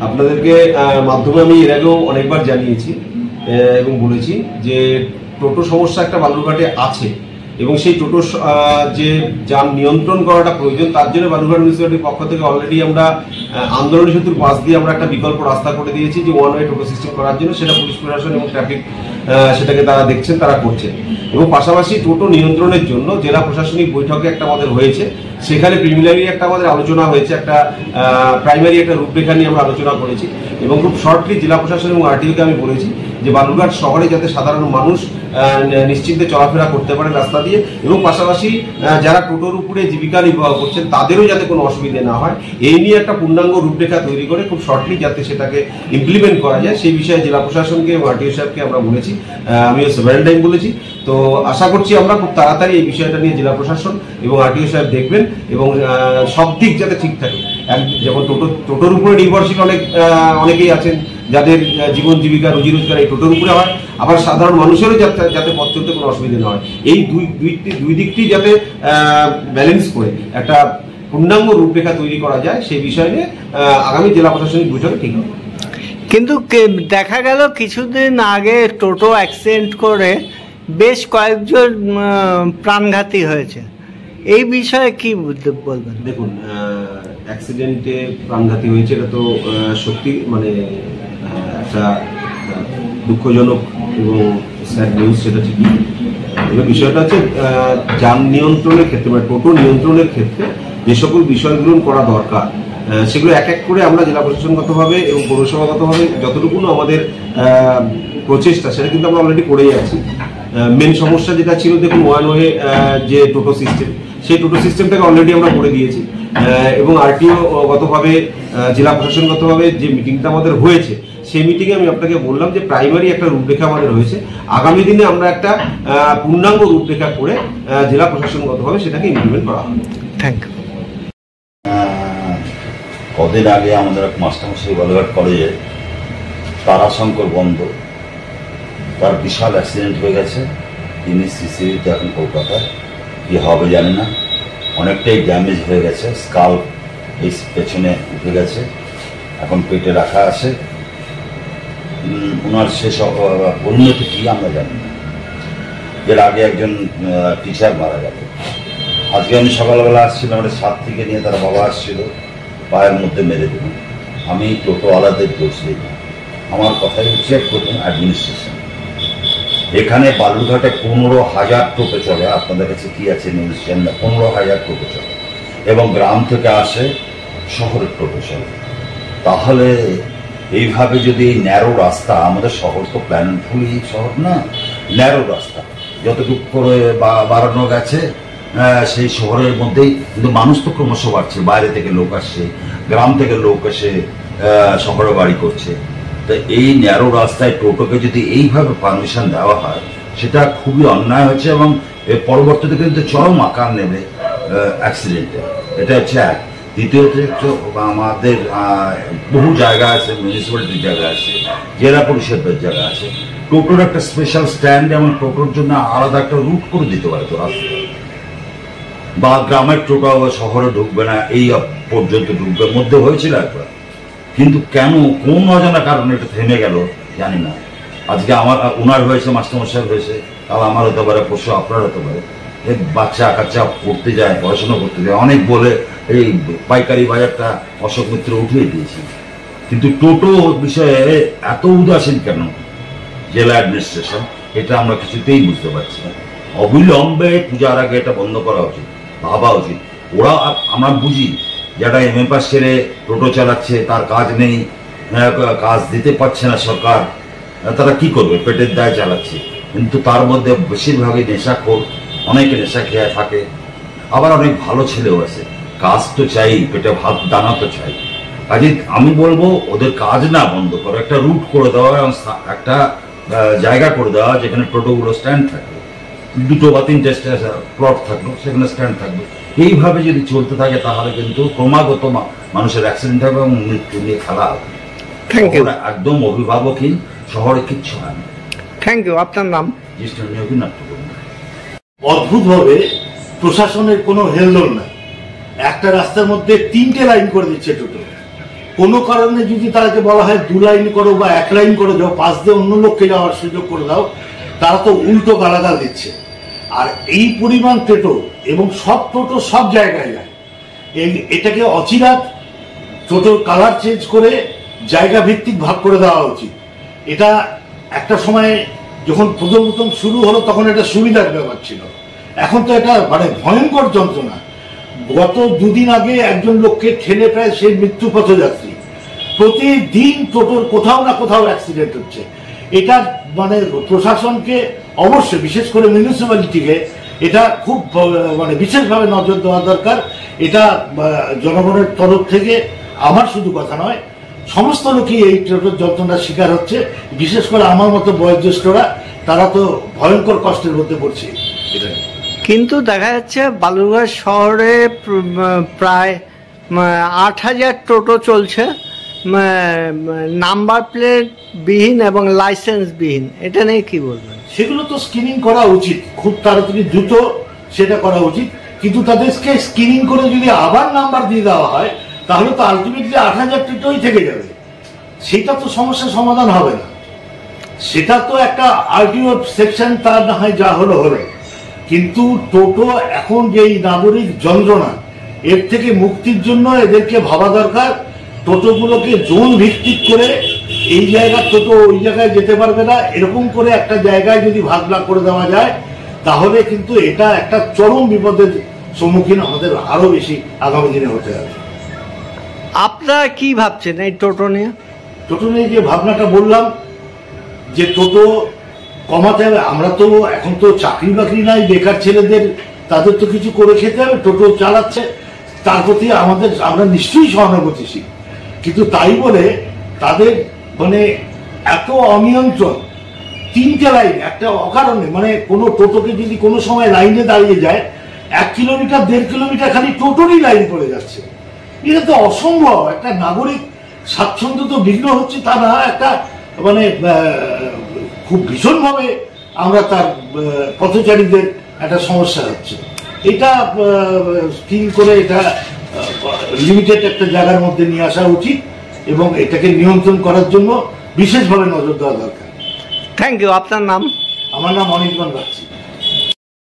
আপনাদেরকে মাধ্যমে আমি এর আগেও অনেকবার জানিয়েছি এবং বলেছি যে টোটো সমস্যা একটা বালুরঘাটে আছে এবং সেই টোটো যে যান নিয়ন্ত্রণ করাটা প্রয়োজন, তার জন্য বালুরঘাট মিউনিসিপ্যালিটির পক্ষ থেকে অলরেডি আমরা আন্দোলনী সেতুর পাশ দিয়ে আমরা একটা বিকল্প রাস্তা করে দিয়েছি যে ওয়ান ওয়ে টোটো সিস্টেম করার জন্য। সেটা পুলিশ প্রশাসন এবং ট্রাফিক সেটাকে তারা দেখছেন, তারা করছেন। এবং পাশাপাশি টোটো নিয়ন্ত্রণের জন্য জেলা প্রশাসনিক বৈঠকে একটা আমাদের হয়েছে, সেখানে প্রিলিমিনারি একটা আমাদের আলোচনা হয়েছে, একটা প্রাইমারি একটা রূপরেখা নিয়ে আমরা আলোচনা করেছি এবং খুব শর্টলি জেলা প্রশাসন এবং আরটিওকে আমি বলেছি যে বালুরঘাট শহরে যাতে সাধারণ মানুষ নিশ্চিন্তে চলাফেরা করতে পারে রাস্তা দিয়ে, এবং পাশাপাশি যারা টোটোর উপরে জীবিকা নির্বাহ করছেন তাদেরও যাতে কোনো অসুবিধা না হয়, এই নিয়ে একটা পূর্ণাঙ্গ রূপরেখা তৈরি করে খুব শর্টলি যাতে সেটাকে ইমপ্লিমেন্ট করা যায় সেই বিষয়ে জেলা প্রশাসনকে এবং আরটিও সাহেবকে আমরা বলেছি, আমিও সেভারেল টাইম বলেছি। তো আশা করছি আমরা খুব তাড়াতাড়ি এই বিষয়টা নিয়ে জেলা প্রশাসন এবং আরটিও সাহেব দেখবেন এবং সব দিক যাতে ঠিক থাকে। যেমন টোটোর উপরে নির্ভরশীল অনেকেই আছেন যাদের জীবন জীবিকা রুজি রোজগার এই টোটোর উপরে হয়, আবার সাধারণ মানুষেরও যাতে পথ চলতে কোনো অসুবিধা না হয়, এই দুই দিকটি যাতে ব্যালেন্স করে একটা পূর্ণাঙ্গ রূপরেখা তৈরি করা যায় সেই বিষয় নিয়ে আগামী জেলা প্রশাসনিক বৈঠকে ঠিক হবে। কিন্তু দেখা গেল কিছুদিন আগে টোটো অ্যাক্সিডেন্ট করে বেশ কয়েকজন প্রাণঘাতী হয়েছে, এই বিষয়ে কি বলবেন? দেখুন, অ্যাক্সিডেন্টে প্রাণঘাতী হয়েছে এটা তো সত্যি মানে একটা দুঃখজনক এবং স্যাড নিউজ, সেটা ঠিকই। তবে বিষয়টা হচ্ছে যান নিয়ন্ত্রণের ক্ষেত্রে মানে টোটো নিয়ন্ত্রণের ক্ষেত্রে যে সকল বিষয়গুলো করা দরকার সেগুলো এক এক করে আমরা জেলা প্রশাসনগতভাবে এবং পৌরসভাগতভাবে যতটুকু আমাদের প্রচেষ্টা সেটা কিন্তু আমরা অলরেডি করেই আছি। মেন সমস্যা যেটা ছিল, দেখুন ওয়ান ওয়ে যে টোটো সিস্টেম, সেই টোটো সিস্টেমটাকে অলরেডি আমরা করে দিয়েছি এবং আরটিও গতভাবে জেলা প্রশাসনগতভাবে যে মিটিংটা আমাদের হয়েছে সেই মিটিংয়ে আমি আপনাকে বললাম যে প্রাইমারি একটা রূপরেখা আমাদের হয়েছে, আগামী দিনে আমরা একটা পূর্ণাঙ্গ রূপরেখা করে জেলা প্রশাসনগতভাবে সেটাকে ইমপ্লিমেন্ট করা হবে। Thank you. কদিন আগে আমাদের এক মাস্টারমশাই বালুরঘাট কলেজে তারাশঙ্কর বন্ধ, তার বিশাল অ্যাক্সিডেন্ট হয়ে গেছে। তিনি সিসিতে এখন কলকাতায়, কি হবে জানি না, অনেকটাই ড্যামেজ হয়ে গেছে, স্কাল এই পেছনে উঠে গেছে, এখন পেটে রাখা আছে। ওনার শেষ পরিণতি কি আমরা জানি না। এর আগে একজন টিচার মারা গেল। আজকে আমি সকালবেলা আসছিলাম, আমাদের সাত থেকে নিয়ে তার বাবা আসছিল, পায়ের মধ্যে মেরে দিল। আমি টোটোওয়ালাদের দোষ দিই না, আমার কথাই হচ্ছে প্রথম অ্যাডমিনিস্ট্রেশন। এখানে বালুরঘাটে 15,000 টোটো চলে, আপনাদের কাছে কি আছে নিউজ জানি না, 15,000 টোটো চলে এবং গ্রাম থেকে আসে, শহরের টোটো চলে। তাহলে এইভাবে যদি ন্যারো রাস্তা, আমাদের শহর তো প্ল্যানফুলি শহর না, ন্যারো রাস্তা যতটুকু করে বাড়ানো গেছে সেই শহরের মধ্যেই, কিন্তু মানুষ তো ক্রমশ বাড়ছে, বাইরে থেকে লোক আসছে, গ্রাম থেকে লোক এসে শহরে বাড়ি করছে। তো এই ন্যারো রাস্তায় টোটোকে যদি এইভাবে পারমিশন দেওয়া হয় সেটা খুবই অন্যায় হচ্ছে এবং এর পরবর্তীতে কিন্তু চরম আকার নেবে অ্যাক্সিডেন্টে। এটা হচ্ছে এক। দ্বিতীয়ত হচ্ছে আমাদের বহু জায়গা আছে, মিউনিসিপ্যালিটির জায়গা আছে, জেলা পরিষদের জায়গা আছে, টোটোর একটা স্পেশাল স্ট্যান্ড এবং টোটোর জন্য আলাদা একটা রুট করে দিতে পারে তো রাস্তা, বা গ্রামের টোটো শহরে ঢুকবে না, এই পর্যন্ত ঢুকবে, মধ্যে হয়েছিল একবার। কিন্তু কেন কোন অজানা কারণে এটা থেমে গেল জানি না। আজকে আমার ওনার হয়েছে, মাস্টারমশাই হয়েছে, কাল আমার হতে পারে, পরশু আপনার হতে পারে। এই বাচ্চা কাচ্চা পড়তে যায়, পড়াশোনা করতে যায়, অনেক বলে এই পাইকারি বাজারটা অশোক মিত্র উঠিয়ে দিয়েছি। কিন্তু টোটো বিষয়ে এত উদাসীন কেন জেলা অ্যাডমিনিস্ট্রেশন, এটা আমরা কিছুতেই বুঝতে পারছি না। অবিলম্বে পূজার আগে এটা বন্ধ করা উচিত, ভাবা উচিত। ওরা আমরা বুঝি যারা এমএ পাস ছেড়ে টোটো চালাচ্ছে, তার কাজ নেই, কাজ দিতে পারছে না সরকার, তারা কি করবে, পেটের দায় চালাচ্ছে। কিন্তু তার মধ্যে বেশিরভাগই নেশাখোর, অনেকে নেশা খেয়ে থাকে, আবার অনেক ভালো ছেলেও আছে। কাজ তো চাই, পেটে ভাত দানা তো চাই। কাজে আমি বলবো ওদের কাজ না বন্ধ করো, একটা রুট করে দেওয়া, একটা জায়গা করে দেওয়া যেখানে টোটোগুলো স্ট্যান্ড থাকবে, 2 বা 3টে প্লট থাকলো, সেখানে স্ট্যান্ড থাকবে। এইভাবে যদি চলতে থাকে তাহলে কিন্তু ক্রমাগত মানুষের অ্যাক্সিডেন্ট হবে এবং মৃত্যু নিয়ে খেলা হবে। একদম অভিভাবকহীন, শহরে কিচ্ছু হয় না। Thank you. আপনার নাম? অদ্ভুতভাবে প্রশাসনের কোনো হেলদোল নাই। একটা রাস্তার মধ্যে 3টে লাইন করে দিচ্ছে টোটো। কোনো কারণে যদি তাদেরকে বলা হয় 2 লাইন করো বা 1 লাইন করে দাও, পাশ দিয়ে অন্য লোককে যাওয়ার সুযোগ করে দাও, তারা তো উল্টো গালাগাল দিচ্ছে। আর এই পরিমাণ টোটো এবং সব টোটো সব জায়গায় যায়, এটাকে অচিরাত টোটোর কালার চেঞ্জ করে জায়গা ভিত্তিক ভাগ করে দেওয়া উচিত। এটা একটা সময় যখন প্রথম শুরু হলো তখন এটা সুবিধার ব্যাপার ছিল, এখন তো এটা মানে ভয়ঙ্কর যন্ত্রণা। গত 2 দিন আগে একজন লোককে ঠেলে প্রায় সেই মৃত্যু পথযাত্রী। প্রতিদিন টোটোর কোথাও না কোথাও অ্যাক্সিডেন্ট হচ্ছে। এটা মানে প্রশাসনকে অবশ্যই, বিশেষ করে মিউনিসিপ্যালিটিকে এটা খুব মানে বিশেষভাবে নজর দেওয়া দরকার। এটা জনগণের তরফ থেকে আমার শুধু কথা নয়, সমস্ত লোকই এই টোটোর যন্ত্রণার শিকার হচ্ছে। বিশেষ করে আমার মতো বয়োজ্যেষ্ঠরা, তারা তো ভয়ঙ্কর কষ্টের মধ্যে পড়ছে। এটা কিন্তু দেখা যাচ্ছে বালুরঘাট শহরে প্রায় 8,000 টোটো চলছে, নাম্বার প্লেট বিহীন এবং লাইসেন্স বিহীন। এটা নিয়ে কি বলবেন? সেগুলো তো স্ক্রিনিং করা উচিত, খুব তাড়াতাড়ি দ্রুত সেটা করা উচিত। কিন্তু তাদেরকে স্ক্রিনিং করে যদি আবার নাম্বার দিয়ে দেওয়া হয়, তাহলে তো আলটিমেটলি 8,000 টোটোই থেকে যাবে। সেটা তো সমস্যার সমাধান হবে না। সেটা তো একটা আরটিও সেকশন, তার না হয় যা হলো হলো। কিন্তু টোটো এখন যে নাগরিক যন্ত্রণা, এর থেকে মুক্তির জন্য এদেরকে ভাবা দরকার। টোটোগুলোকে জোন ভিত্তিক করে এই জায়গার টোটো ওই জায়গায় যেতে পারবে না, এরকম করে একটা জায়গায় যদি ভাগ না করে দেওয়া যায়, তাহলে কিন্তু এটা একটা চরম বিপদের সম্মুখীন আমাদের আরো বেশি আগামী দিনে হতে হবে। আপনারা কি ভাবছেন এই টোটো নিয়ে? টোটো নিয়ে যে ভাবনাটা বললাম, যে টোটো কমাতে হবে। আমরা তো এখন তো চাকরি বাকরি নাই, বেকার ছেলেদের, তাদের তো কিছু করে খেতে হবে। টোটো চালাচ্ছে, তার প্রতি আমরা নিশ্চয়ই সহানুভূতিশীল। কিন্তু তাই বলে তাদের মানে এত অনিয়ন্ত্রণ, 3টে লাইন একটা অকারণে, মানে কোনো টোটোকে যদি কোনো সময় লাইনে দাঁড়িয়ে যায়, 1 কিলোমিটার 1.5 কিলোমিটার খালি টোটোরই লাইন পড়ে যাচ্ছে। এটা তো অসম্ভব। একটা নাগরিক স্বাচ্ছন্দ্য তো বিঘ্ন হচ্ছে, তা না, একটা মানে খুব ভীষণভাবে আমরা তার পথচারীদের একটা সমস্যা হচ্ছে। এটা স্কিম করে এটা লিমিটেড একটা জায়গার মধ্যে নিয়ে আসা উচিত এবং এটাকে নিয়ন্ত্রণ করার জন্য বিশেষভাবে নজর দেওয়া দরকার। Thank you. আপনার নাম? আমার নাম অনির্বাণ বাগচি।